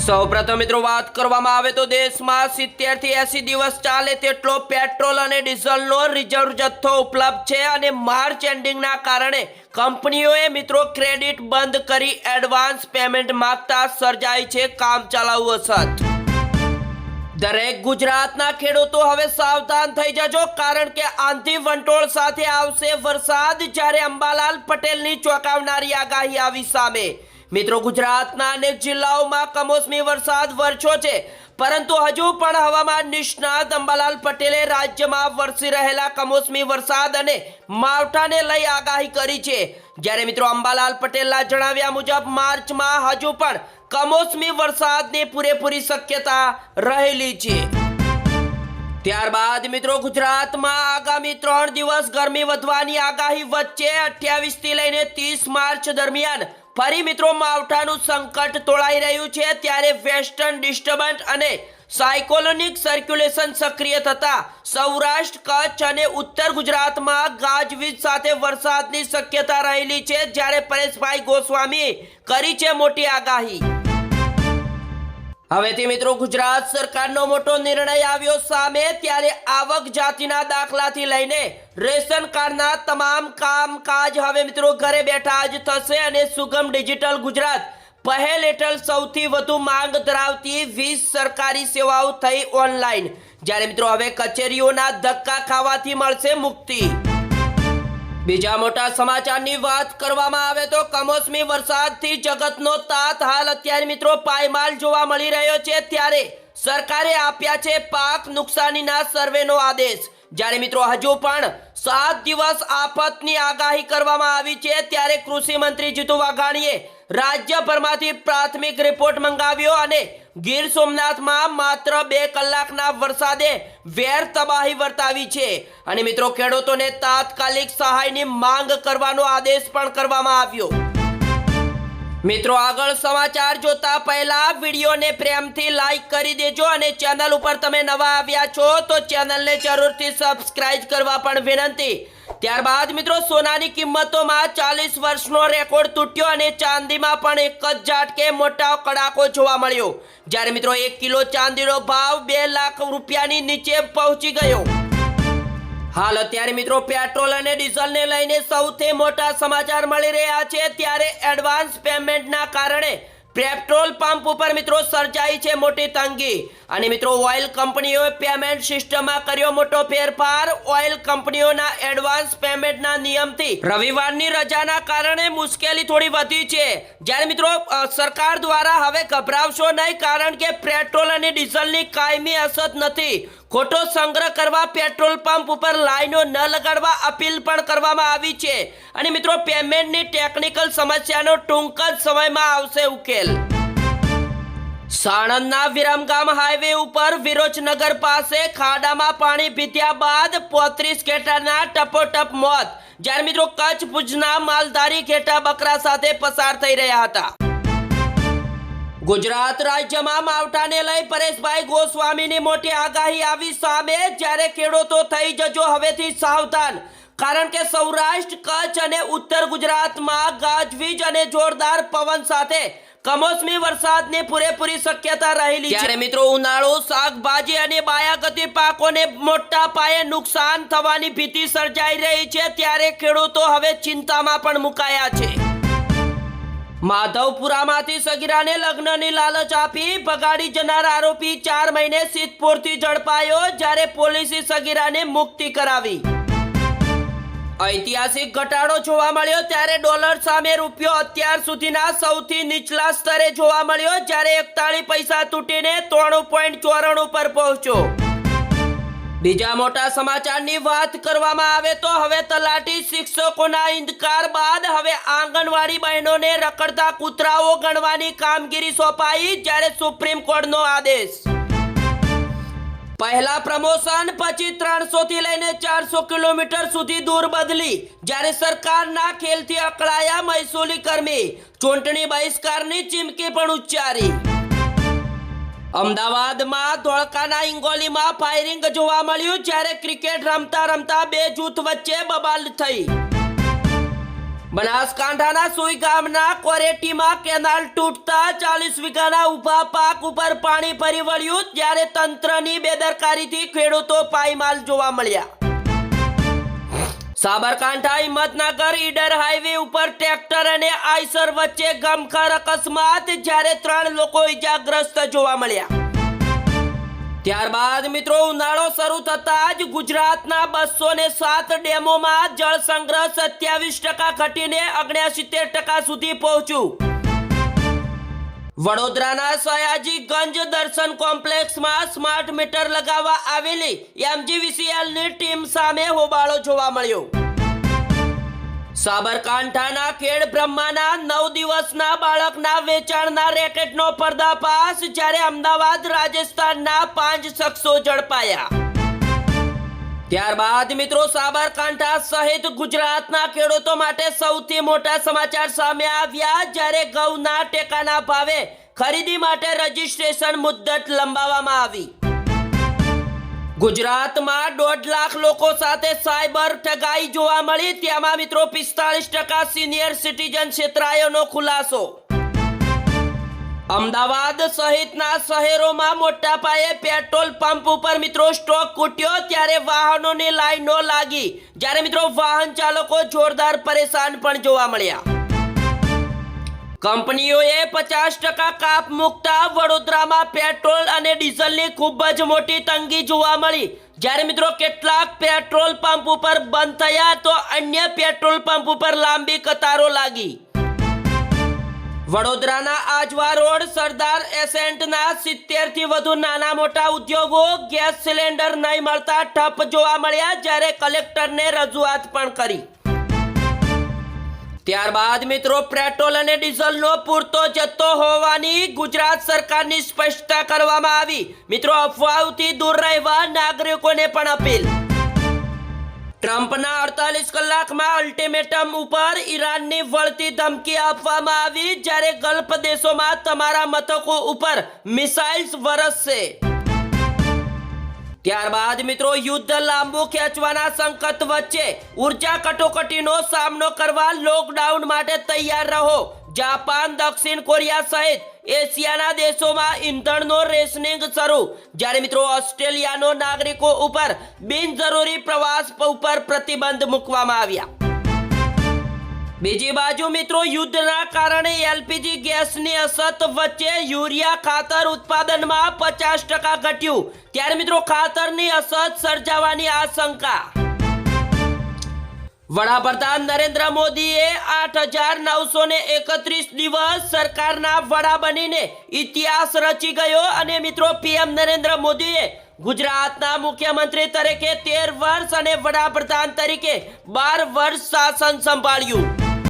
સૌપ્રથમ મિત્રો વાત કરવામાં આવે તો દેશમાં 70 થી 80 દિવસ ચાલે તેટલો પેટ્રોલ અને ડીઝલનો રિઝર્વ જથ્થો ઉપલબ્ધ છે અને માર્ચ એન્ડિંગના કારણે કંપનીઓએ મિત્રો ક્રેડિટ બંધ કરી એડવાન્સ પેમેન્ટ માંગતા સર્જાઈ છે કામચલાઉ અછત। દરેક ગુજરાતના ખેડૂતો હવે સાવધાન થઈ જજો, કારણ કે આંધી વંટોળ સાથે આવશે વરસાદ। જ્યારે અંબાલાલ પટેલની ચોંકાવનારી આગાહી આવી સામે। મિત્રો, ગુજરાતના અનેક જિલ્લાઓમાં કમોસમી વરસાદ વરસ્યો છે, પરંતુ હજુ પણ હવામાન નિષ્ણાત અંબાલાલ પટેલે રાજ્યમાં વરસી રહેલા કમોસમી વરસાદ અને માવઠાને લઈ આગાહી કરી છે। જ્યારે મિત્રો અંબાલાલ પટેલના જણાવ્યા મુજબ માર્ચમાં હજુ પણ કમોસમી વરસાદની પૂરેપૂરી શક્યતા રહેલી છે। ત્યારબાદ મિત્રો ગુજરાતમાં આગામી 3 દિવસ ગરમી વધવાની આગાહી વચ્ચે 28 થી લઈને 30 માર્ચ દરમિયાન ફરી મિત્રો માવઠાનું સંકટ તોળાઈ રહ્યું છે। ત્યારે વેસ્ટર્ન ડિસ્ટર્બન્સ અને સાયક્લોનિક સર્ક્યુલેશન સક્રિય થતા સૌરાષ્ટ્ર, કચ્છ અને ઉત્તર ગુજરાતમાં ગાજવીજ સાથે વરસાદની શક્યતા રહેલી છે। જ્યારે પરેશભાઈ ગોસ્વામીએ કરી છે મોટી આગાહી। હવેથી મિત્રો ગુજરાત સરકારનો મોટો નિર્ણય આવ્યો સામે। ત્યારે આવક જાતિના દાખલાથી લઈને રેશન કાર્ડના તમામ કામકાજ હવે મિત્રો ઘરે બેઠા જ થશે અને સુગમ ડિજિટલ ગુજરાત પહેલ હેઠળ સૌથી વધુ માંગ ધરાવતી 20 સરકારી સેવાઓ થઈ ઓનલાઈન। જ્યારે મિત્રો હવે કચેરીઓના ધક્કા ખાવાથી મળશે મુક્તિ। બીજા મોટા સમાચારની વાત કરવામાં આવે તો કમોસમી વરસાદથી જગતનો તાત હાલ અત્યારે મિત્રો પાયમાલ જોવા મળી રહ્યો છે। ત્યારે સરકારે આપ્યા છે પાક નુકસાનીના સર્વેનો આદેશ। જ્યારે મિત્રો હજુ પણ 7 દિવસ આફતની આગાહી કરવામાં આવી છે। ત્યારે કૃષિ મંત્રી જીતુ વાઘાણીએ રાજ્યભરમાંથી પ્રાથમિક રિપોર્ટ મંગાવ્યો અને ગીર સોમનાથમાં માત્ર 2 કલાકના વરસાદે વેર તબાહી વર્તાવી છે અને મિત્રો ખેડૂતોને તાત્કાલિક સહાયની માંગ કરવાનો આદેશ પણ કરવામાં આવ્યો। મિત્રો આગળ સમાચાર જોતા પહેલા વિડીયોને પ્રેમથી લાઈક કરી દેજો અને ચેનલ ઉપર તમે નવા આવ્યા છો તો ચેનલને જરૂરથી સબસ્ક્રાઇબ કરવા પણ વિનંતી। ત્યારબાદ મિત્રો સોનાની કિંમતોમાં 40 વર્ષનો રેકોર્ડ તૂટ્યો અને ચાંદીમાં પણ એક જ ઝાટકે મોટો કડાકો જોવા મળ્યો। જ્યારે મિત્રો 1 કિલો ચાંદીનો ભાવ 2 લાખ રૂપિયાની નીચે પહોંચી ગયો। હાલ અત્યારે મિત્રો પેટ્રોલ અને ડીઝલને લઈને સૌથી મોટા સમાચાર મળી રહ્યા છે। ત્યારે એડવાન્સ પેમેન્ટના કારણે પેટ્રોલ પંપ ઉપર મિત્રો સર્જાઈ છે મોટી તંગી અને મિત્રો ઓઇલ કંપનીઓએ પેમેન્ટ સિસ્ટમમાં કર્યો મોટો ફેરફાર। ઓઇલ કંપનીઓના એડવાન્સ પેમેન્ટના નિયમથી રવિવારની રજાના કારણે મુશ્કેલી થોડી વધી છે। જ્યારે મિત્રો સરકાર દ્વારા હવે ગભરાવશો નહીં, કારણ કે પેટ્રોલ અને ડીઝલની કાયમી અછત નથી। ખોટો સંગ્રહ કરવા પેટ્રોલ પંપ ઉપર લાઈનો ન લગાડવા અપીલ પણ કરવામાં આવી છે અને મિત્રો પેમેન્ટની ટેકનિકલ સમસ્યાનો ટૂંક જ સમયમાં આવશે ઉકેલ। સાણંદના વિરમગામ હાઈવે ઉપર વિરોચનગર પાસે ખાડામાં પાણી ભીત્યા બાદ 35 ઘેટાના ટપોટપ મોત। જ્યારે મિત્રો કચ્છ ભુજના માલધારી ઘેટા બકરા સાથે પસાર થઈ રહ્યા હતા। ગુજરાત રાજ્યમાં માવઠાને લઈ પરેશભાઈ ગોસ્વામીની મોટી આગાહી આવી સામે। જ્યારે ખેડૂતો થઈ જજો હવેથી સાવધાન, કારણ કે સૌરાષ્ટ્ર, કચ્છ અને ઉત્તર ગુજરાતમાં ગાજવીજ અને જોરદાર પવન સાથે કમોસમી વરસાદની પૂરેપૂરી શક્યતા રહેલી છે। ત્યારે મિત્રો ઉનાળુ શાકભાજી અને બાયાગતી પાકોને મોટા પાયે નુકસાન થવાની ભીતિ સર્જાઈ રહી છે। ત્યારે ખેડૂતો હવે ચિંતામાં પણ મુકાયા છે। માધવપુરામાંથી સગીરાને લગ્નની લાલચ આપી ભગાડી જનાર આરોપી 4 મહિને સિદ્ધપુરથી ઝડપાયો। જ્યારે પોલીસે સગીરાને મુક્તિ કરાવી। ઐતિહાસિક ઘટાડો જોવા મળ્યો। ત્યારે ડોલર સામે રૂપિયો અત્યાર સુધીના સૌથી નીચલા સ્તરે જોવા મળ્યો। જ્યારે 41 પૈસા તૂટીને 93.94 પર પહોંચ્યો। બીજા મોટા સમાચારની વાત કરવામાં આવે તો હવે તલાટી શિક્ષકોના ઇનકાર બાદ હવે આંગણવાડી બહેનોને રખડતા કૂતરાઓ ગણવાની કામગીરી સોંપાઈ। જ્યારે સુપ્રીમ કોર્ટનો આદેશ। પહેલા પ્રમોશન, પછી 300 થી લઈને 400 કિલોમીટર સુધી દૂર બદલી। જ્યારે સરકારના ખેલથી અકળાયા મહેસૂલી કર્મી, ચૂંટણી બહિષ્કારની ચીમકી પણ ઉચ્ચારી। અમદાવાદમાં ધોળકાના ઇંગોલીમાં ફાયરિંગ જોવા મળ્યું। જ્યારે ક્રિકેટ રમતા રમતા 2 જૂથ વચ્ચે બબાલ થઈ। બનાસકાંઠાના સુઈ ગામના કોરેટીમાં કેનાલ તૂટતા 40 વીઘાના ઊભા પાક ઉપર પાણી ફરી વળ્યું, જ્યારે તંત્રની બેદરકારીથી ખેડૂતો પાયમાલ જોવા મળ્યા। સાબરકાંઠા હિંમતનગર ઈડર હાઈવે ઉપર ટ્રેક્ટર અને આઈસર વચ્ચે ગમખ્વાર અકસ્માત, જ્યારે 3 લોકો ઈજાગ્રસ્ત જોવા મળ્યા। ત્યારબાદ મિત્રો ઉનાળો શરૂ થતા જ ગુજરાતના 207 ડેમોમાં જળ સંગ્રહ 27% ઘટીને 69% સુધી પહોંચ્યું। વડોદરાના સયાજીગંજ દર્શન કોમ્પ્લેક્સમાં સ્માર્ટ મીટર લગાવવા આવેલી MGVCLની ટીમ સામે હોબાળો જોવા મળ્યો। સાબરકાંઠાના ખેડ બ્રહ્માના 9 દિવસના બાળકના વેચાણના રેકેટનો પર્દાફાશ, જ્યારે અમદાવાદ રાજસ્થાનના 5 શખ્સો ઝડપાયા। ત્યારબાદ મિત્રો સાબરકાંઠા સહિત ગુજરાતના ખેડૂતો માટે સૌથી મોટા સમાચાર સામે આવ્યા, જ્યારે ઘઉંના ટેકાના ભાવે ખરીદી માટે રજીસ્ટ્રેશન મુદ્દત લંબાવવામાં આવી। ગુજરાતમાં 1.5 લાખ લોકો સાથે સાયબર ઠગાઈ જોવા મળી, તેમાં મિત્રો 45% સિનિયર સિટીઝન છેતરાયોનો ખુલાસો। અમદાવાદ સહિતના શહેરોમાં મોટા પાયે પેટ્રોલ પંપ ઉપર મિત્રો સ્ટોક કૂટ્યો, ત્યારે વાહનોની લાઈનો લાગી, જ્યારે મિત્રો વાહન ચાલકો જોરદાર પરેશાન પણ જોવા મળ્યા। કંપનીઓએ 50% કાપ મૂકતા વડોદરામાં પેટ્રોલ અને ડીઝલની ખૂબ જ મોટી તંગી જોવા મળી, જ્યારે મિત્રો કેટલાક પેટ્રોલ પંપ ઉપર બંધ થયા તો અન્ય પેટ્રોલ પંપ ઉપર લાંબી કતારો લાગી। વડોદરાના આજવા રોડ સરદાર એસેન્ટના 70 થી વધુ નાના મોટા ઉદ્યોગો ગેસ સિલિન્ડર નહીં મળતા ઠપ જોવા મળ્યા, જ્યારે કલેક્ટરને રજૂઆત પણ કરી। ત્યારબાદ મિત્રો પેટ્રોલ અને ડીઝલનો પૂરતો જથ્થો હોવાની ગુજરાત સરકારની સ્પષ્ટતા કરવામાં આવી। મિત્રો અફવાઓથી દૂર રહેવા નાગરિકોને પણ અપીલ। ટ્રમ્પના 48 કલાકમાં અલ્ટિમેટમ ઉપર ઈરાનની વળતી ધમકી આપવામાં આવી, જ્યારે ગલ્ફ દેશોમાં તમારા મથકો ઉપર મિસાઇલ્સ વરસશે। ત્યારબાદ મિત્રો યુદ્ધ લાંબુ ખેંચવાના સંકટ વચ્ચે ઉર્જા કટોકટીનો સામનો કરવા લોકડાઉન માટે તૈયાર રહો। જાપાન, દક્ષિણ કોરિયા સહિત એશિયાના દેશોમાં ઈંધણનો રેશનિંગ શરૂ, જ્યારે મિત્રો ઓસ્ટ્રેલિયાનો નાગરિકો ઉપર બિનજરૂરી પ્રવાસ ઉપર પ્રતિબંધ મૂકવામાં આવ્યા। બીજી બાજુ મિત્રો યુદ્ધના કારણે LPG ગેસની અછત વચ્ચે યુરિયા ખાતર ઉત્પાદનમાં 50% ઘટ્યું, ત્યારે મિત્રો ખાતરની અછત સર્જાવાની આશંકા। વડાપ્રધાન નરેન્દ્ર મોદીએ 8,931 દિવસ સરકારના વડા બનીને ઇતિહાસ રચી ગયો, અને મિત્રો PM નરેન્દ્ર મોદીએ ગુજરાતના મુખ્યમંત્રી તરીકે 13 વર્ષ અને વડાપ્રધાન તરીકે 12 વર્ષ શાસન સંભાળ્યું।